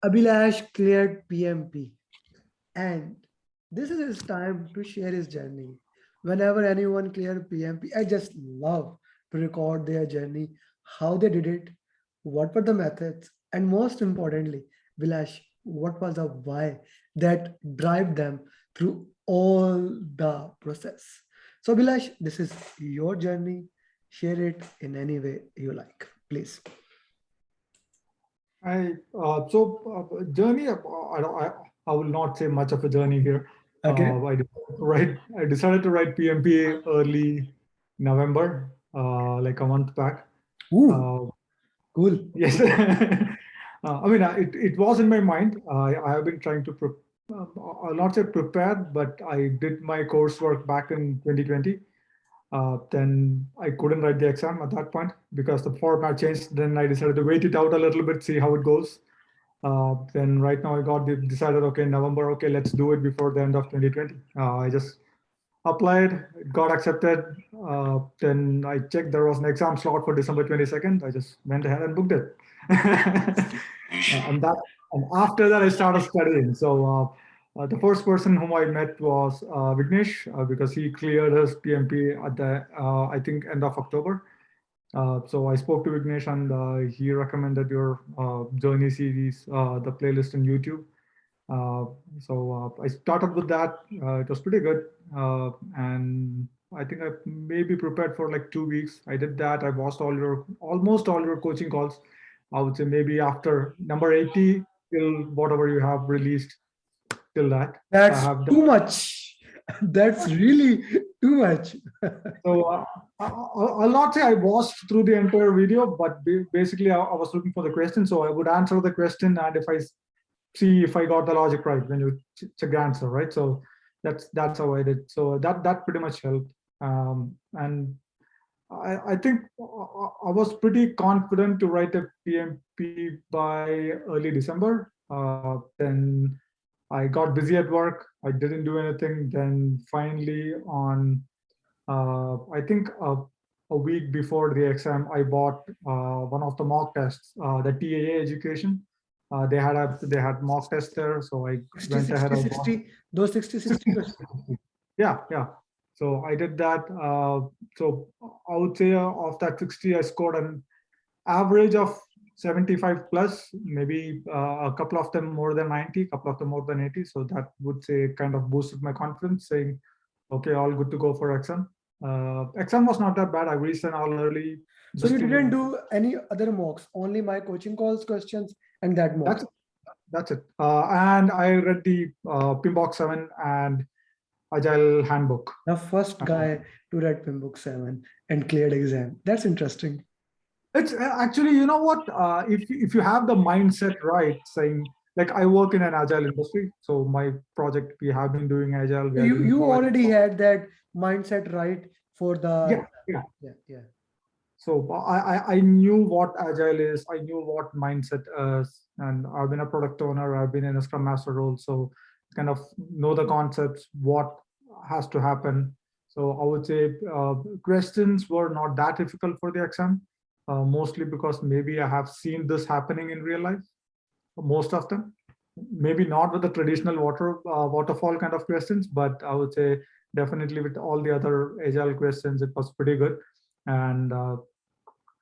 Abhilash cleared PMP, and this is his time to share his journey. Whenever anyone cleared PMP, I just love to record their journey, how they did it, what were the methods, and most importantly, Vilash, what was the why that drive them through all the process. So, Vilash, this is your journey. Share it in any way you like, please. Journey. I will not say much of a journey here. Okay. I decided to write PMP early November, like a month back. Ooh, Uh, cool. yes, it was in my mind. I have been trying to, I'll not say prepared, but I did my coursework back in 2020. Then I couldn't write the exam at that point because the format changed. Then I decided to wait it out a little bit, see how it goes. Then right now I decided, okay, November, okay, let's do it before the end of 2020. I just applied, it got accepted. Then I checked there was an exam slot for December 22nd. I just went ahead and booked it. and that and after that I started studying. The first person whom I met was Vignesh because he cleared his PMP at the I think end of October. So I spoke to Vignesh and he recommended your journey series, the playlist on YouTube. Uh, I started with that. It was pretty good, and I think I maybe prepared for like 2 weeks. I did that. I watched almost all your coaching calls. I would say maybe after number 80 till whatever you have released till that. I That's have done. too much. That's really too much. So I'll not say I watched through the entire video, but basically I was looking for the question. So I would answer the question, and if I see if I got the logic right when you check the answer, right? So that's how I did. So that pretty much helped. And I think I was pretty confident to write a PMP by early December. Then I got busy at work. I didn't do anything. Then finally on I think a week before the exam, I bought one of the mock tests, the TAA education. They had mock tests there, so I 60, went ahead 60, of bought 60. Those 60, 60 60. questions. Yeah, yeah. So I did that. So I would say of that 60, I scored an average of 75 plus, maybe a couple of them more than 90, a couple of them more than 80. So that would say kind of boosted my confidence, saying, okay, all good to go for exam. Exam was not that bad. I reached an all early So just you didn't to. do any other mocks, only my coaching calls questions and that mock. That's that's it. And I read the Pimbox 7 and Agile Handbook. The first guy to read PIMBOK 7 and cleared exam. That's interesting. It's actually, you know what? If you have the mindset right, saying like I work in an agile industry, so my project we have been doing agile, we So have you, been you providing. already had that mindset right for Yeah, the, yeah. yeah, yeah. So I knew what agile is. I knew what mindset is, and I've been a product owner. I've been in a scrum master role, so kind of know the concepts, what has to happen. So I would say questions were not that difficult for the exam, mostly because maybe I have seen this happening in real life. Most of them, maybe not with the traditional waterfall kind of questions, but I would say definitely with all the other agile questions, it was pretty good. And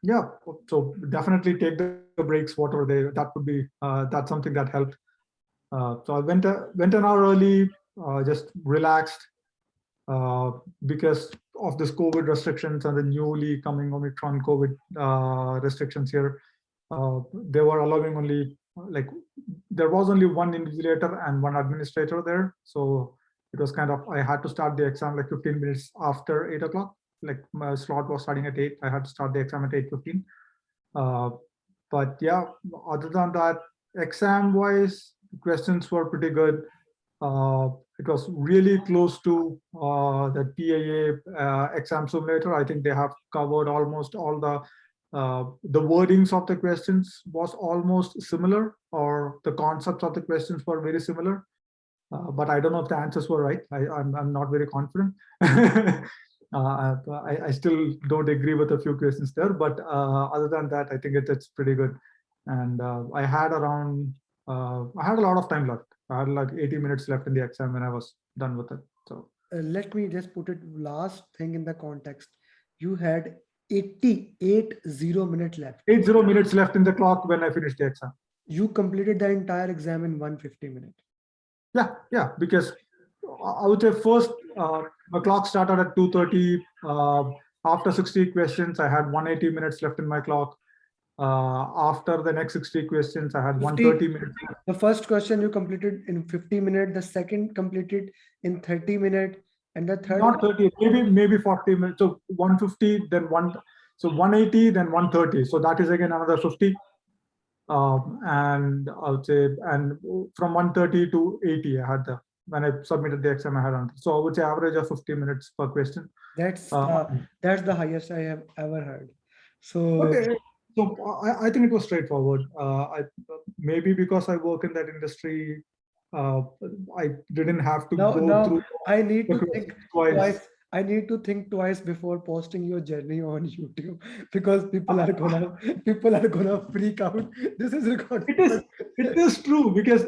yeah, so definitely take the breaks, whatever that would be. That's something that helped. So I went an hour early, just relaxed because of this COVID restrictions and the newly coming Omicron COVID restrictions here. They were allowing only like there was only one invigilator and one administrator there, so it was kind of I had to start the exam like 15 minutes after 8 o'clock. Like my slot was starting at 8, I had to start the exam at 8:15. Uh, but yeah, other than that, exam wise, questions were pretty good. Uh, it was really close to the TAA exam simulator. I think they have covered almost all the wordings of the questions was almost similar, or the concepts of the questions were very similar. But I don't know if the answers were right. I'm not very confident. I still don't agree with a few questions there, but other than that, I think it's pretty good. And I had around I had a lot of time left. I had like 80 minutes left in the exam when I was done with it. So Let me just put it last thing in the context. You had 88 minutes left. 80 minutes left in the clock when I finished the exam. You completed the entire exam in 150 minutes. Yeah, because I would say first my clock started at 2:30. After 60 questions, I had 180 minutes left in my clock. After the next 60 questions, I had 130 minutes. The first question you completed in 50 minutes, the second completed in 30 minutes, and the third. Not 30, maybe 40 minutes. So 150, then so 180, then 130. So that is again another 50. And I would say, and from 130 to 80, I had when I submitted the exam, I had on. So I would say average of 50 minutes per question. That's the highest I have ever heard. So okay. So I think it was straightforward. Maybe because I work in that industry, I didn't have to go through. I need to think twice. I need to think twice before posting your journey on YouTube, because people are gonna freak out. This is recorded. It is true because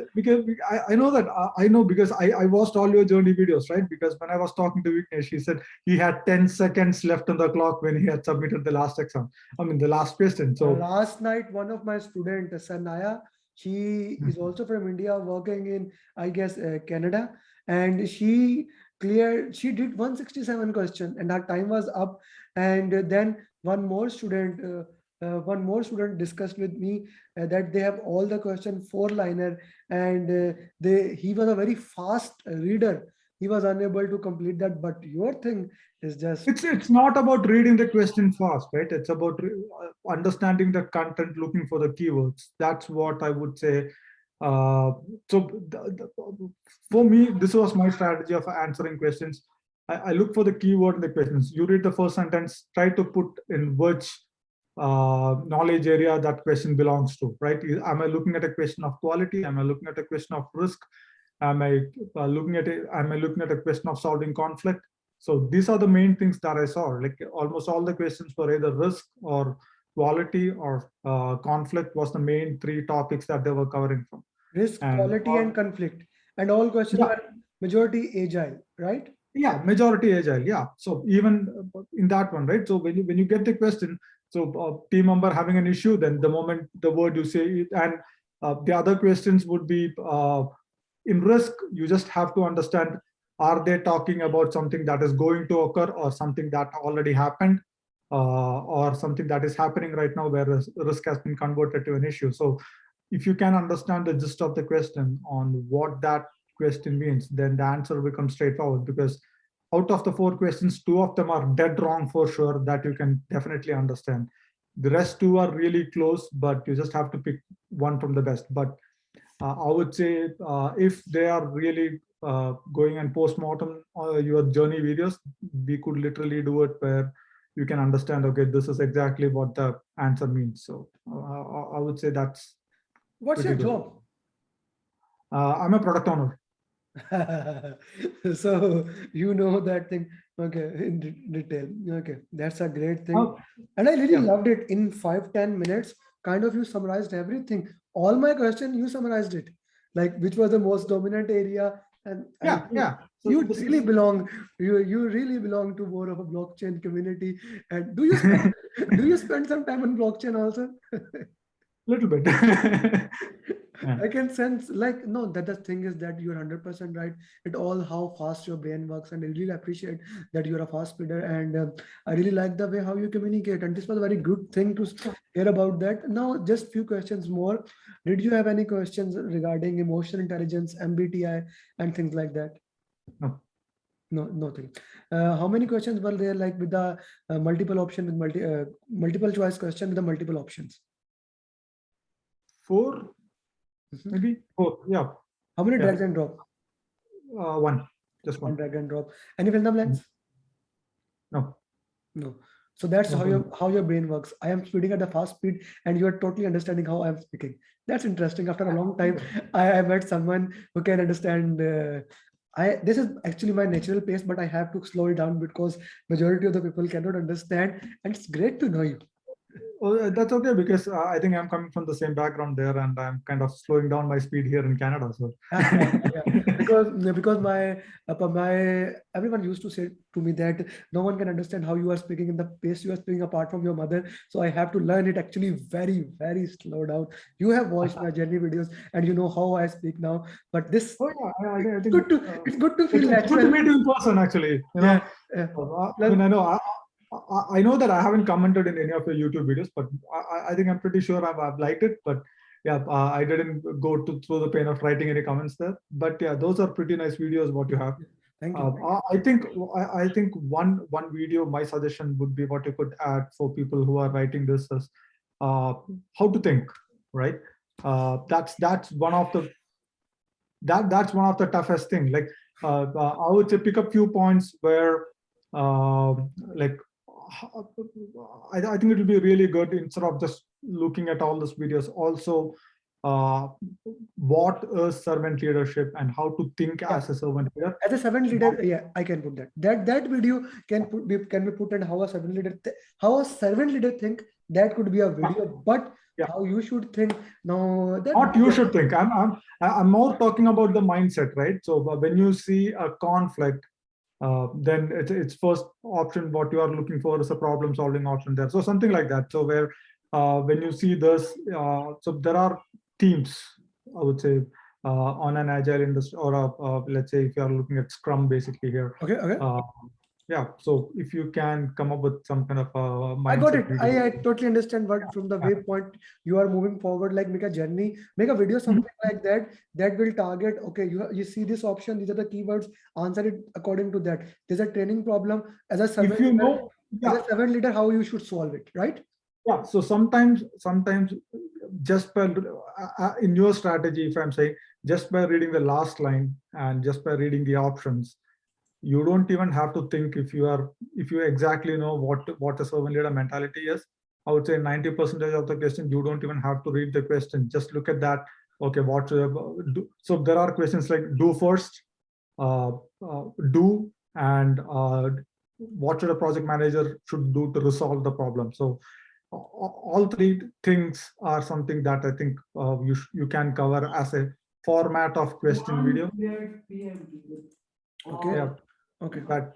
I know that I know because I watched all your journey videos, right? Because when I was talking to Vignesh, he said he had 10 seconds left on the clock when he had submitted the last exam. I mean the last question. So last night, one of my students, Sanaya, she is also from India, working in, I guess, Canada, and she did 167 question, and her time was up. And then one more student discussed with me that they have all the question 4-liner, and he was a very fast reader. He was unable to complete that, but your thing is just. It's not about reading the question fast, right? It's about understanding the content, looking for the keywords. That's what I would say. For me, this was my strategy of answering questions. I look for the keyword in the questions. You read the first sentence, try to put in which knowledge area that question belongs to, right? Am I looking at a question of quality? Am I looking at a question of risk? Am I looking at a question of solving conflict? So these are the main things that I saw. Like almost all the questions were either risk or quality or conflict was the main 3 topics that they were covering from. Risk, quality, and conflict. And all questions were majority agile, right? Yeah, majority agile. Yeah. So even in that one, right? So when you get the question, so team member having an issue, then the moment the word you say it, and the other questions would be in risk, you just have to understand, are they talking about something that is going to occur or something that already happened or something that is happening right now where risk has been converted to an issue. So if you can understand the gist of the question on what that question means, then the answer becomes straightforward, because out of the 4 questions, 2 of them are dead wrong for sure, that you can definitely understand. The rest 2 are really close, but you just have to pick one from the best. But I would say if they are really going and post-mortem your journey videos, we could literally do it where you can understand, okay, this is exactly what the answer means. So I would say that's. What's your job? I'm a product owner. So you know that thing, okay, in detail. Okay, that's a great thing. And I really loved it. In 5-10 minutes, kind of you summarized everything. All my question, you summarized it. Like which was the most dominant area. And So you really belong. You really belong to more of a blockchain community. And do you spend some time on blockchain also? Little bit. I can sense, like, no, that the thing is that you're 100% right. It all how fast your brain works, and I really appreciate that you're a fast speeder, and I really like the way how you communicate. And this was a very good thing to hear about that. Now, just few questions more. Did you have any questions regarding emotional intelligence, MBTI, and things like that? No. No, nothing. How many questions were there, like with the multiple option with multiple choice question with the multiple options? 4, maybe 4. Yeah. How many drag and drop? 1, just one. Drag and drop. Any fill in the blanks? No. No. So that's how your brain works. I am speaking at a fast speed, and you are totally understanding how I'm speaking. That's interesting. After a long time, I met someone who can understand. This is actually my natural pace, but I have to slow it down because majority of the people cannot understand, and it's great to know you. Oh, that's okay because I think I'm coming from the same background there, and I'm kind of slowing down my speed here in Canada. So Yeah, because my everyone used to say to me that no one can understand how you are speaking in the pace you are speaking apart from your mother. So I have to learn it actually very slow down. You have watched my journey videos and you know how I speak now. But this oh yeah, I it's think good to it's good to feel it's good to natural. meet you in person. Actually, Yeah, yeah. I Plus, mean, I know that I haven't commented in any of your YouTube videos, but I think I'm pretty sure I've liked it. But yeah, I didn't go through the pain of writing any comments there. But yeah, those are pretty nice videos what you have. thank you. I think one video, my suggestion would be what you could add for people who are writing this is how to think, right? That's one of the that's one of the toughest thing. Like I would say pick up few points where uh, like I think it will be really good instead of just looking at all these videos. Also, uh, what is servant leadership and how to think Yeah. as a servant leader. As a servant leader, yeah, I can put that. That video can be put and how a servant leader how a servant leader think, that could be a video. But Yeah. how you should think, no, that What you should think. I'm more talking about the mindset, right? So when you see a conflict, then it's first option what you are looking for is a problem solving option there. So something like that. So where when you see this, so there are teams, I would say, on an agile industry or let's say if you are looking at Scrum basically here. okay. Uh, yeah. So if you can come up with some kind of a I got mindset it. video. I totally understand what from the way point you are moving forward, like make a journey, make a video, Mhm. something like that, that will target, okay, you see this option, these are the keywords, answer it according to that. There's a training problem as a If servant you leader, know, yeah, how you should solve it, right? yeah. So sometimes just by in your strategy, if I'm saying just by reading the last line and just by reading the options, you don't even have to think if you exactly know what a servant leader mentality is. I would say 90% of the question you don't even have to read the question. Just look at that. Okay, what should I do? So there are questions like do first, uh, do, and what should a project manager should do to resolve the problem. So all three things are something that I think you can cover as a format of question video. Okay, Yeah, okay, that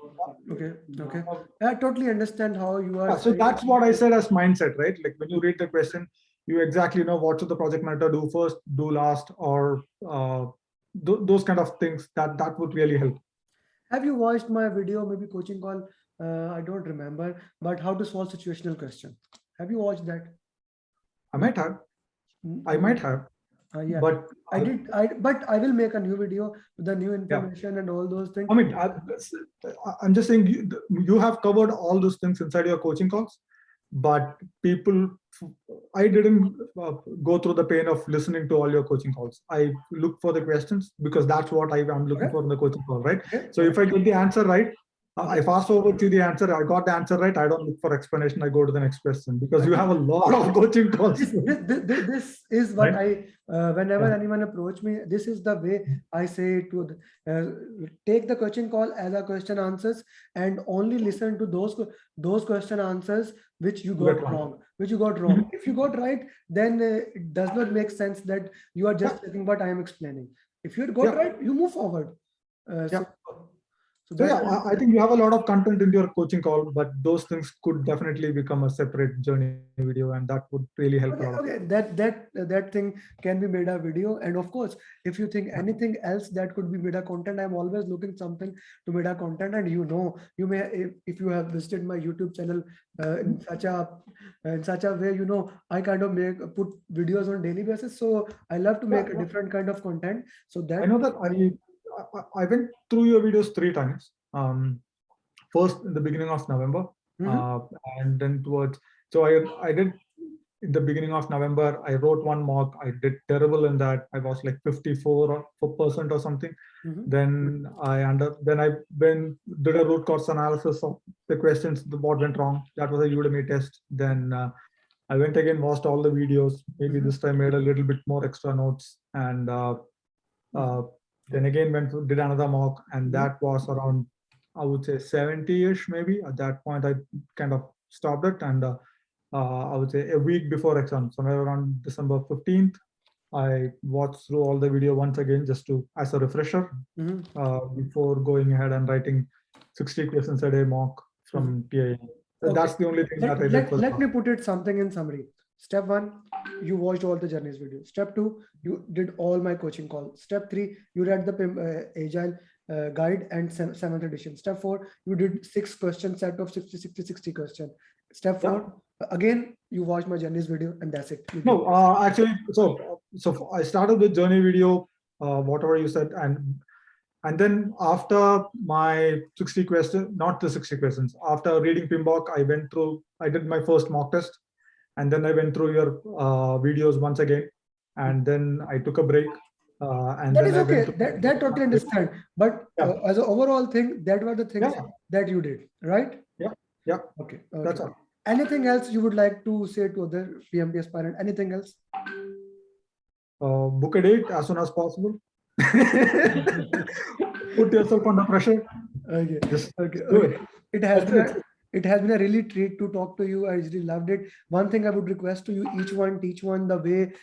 okay. uh, I totally understand how you are so saying. that's what I said as mindset, right? Like when you read the question, you exactly know what should the project manager do first, do last, or those kind of things. That would really help. Have you watched my video, maybe coaching call? I don't remember, but how to solve situational question. Have you watched that? I might have, I might Okay. have, Yeah, but I did. But I will make a new video with the new yeah. information and all those things. I mean, I'm just saying you have covered all those things inside your coaching calls, but people, I didn't go through the pain of listening to all your coaching calls. I look for the questions because that's what I'm looking Okay, for in the coaching call, right? okay, So okay, if I get the answer right, I okay. fast forward to the answer. I got the answer right. I don't look for explanation. I go to the next question because I you think have a lot of coaching calls, this is what right? I whenever Yeah. anyone approach me, this is the way I say to take the coaching call as a question answers and only listen to those question answers which you You get got wrong. wrong, which you got wrong. Mhm. If you got right, then it does not make sense that you are Yeah. just checking what I am explaining. If you got Yeah. right, you move forward. Uh, Yeah. so so So that yeah, will I think you have a lot of content in your coaching call, but those things could definitely become a separate journey video, and that would really help a lot okay, of people. okay. That thing can be made a video, and of course, if you think Yeah. anything else that could be made a content, I'm always looking something to made a content. And you may if you have visited my YouTube channel in such a way, I kind of put videos on daily basis. So I love to Yeah, make a yeah. different kind of content. So I that know that I went through your videos 3 times. First in the beginning of November, Mhm. uh, and then towards. So I did in the beginning of November. I wrote one mock. I did terrible in that. I was like 54% or something. Mhm. Then I did a root cause analysis of the questions, what went wrong. That was a Udemy test. Then I went again, watched all the videos. Maybe Mhm. this time made a little bit more extra notes, and Mhm. uh, then again did another mock, and Mhm. that was around, I would say 70-ish maybe. At that point, I kind of stopped it, and I would say a week before exam, somewhere around December 15th. I watched through all the video once again just to as a refresher Mhm. before going ahead and writing 60 questions a day mock from PIA. Okay. That's the only thing that I did Let, for the let me put it something in summary. Step 1, you watched all the journeys video. Step 2, you did all my coaching calls. Step 3, you read the agile guide and 7th edition. Step 4, you did 6 question set of 60 question. Step 4, again you watched my journeys video, and that's it. You No, did this. actually, so I started with journey video, whatever you said, and then after my 60 questions, not the 60 questions, after reading PMBOK, I did my first mock test, and then I went through your videos once again, and then I took a break, and That then is I okay. went That totally through. understand. But Yeah, as an overall thing, that were the things yeah, that you did, right? yeah, yeah. Okay. That's Okay. all. Anything else you would like to say to other PMP aspirant? Anything else? Book a date as soon as possible. Put yourself under pressure. Okay. Just Okay. do Okay. it. It has It's, been it's, a it has been a really treat to talk to you. I really loved it. One thing I would request to you, each one teach one the way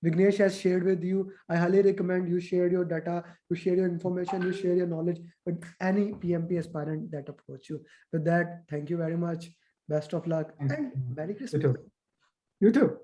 Vignesh has shared with you. I highly recommend you share your data, you share your information, you share your knowledge with any PMP aspirant that approach you. With that, thank you very much. Best of luck and Merry you Christmas. too. You too.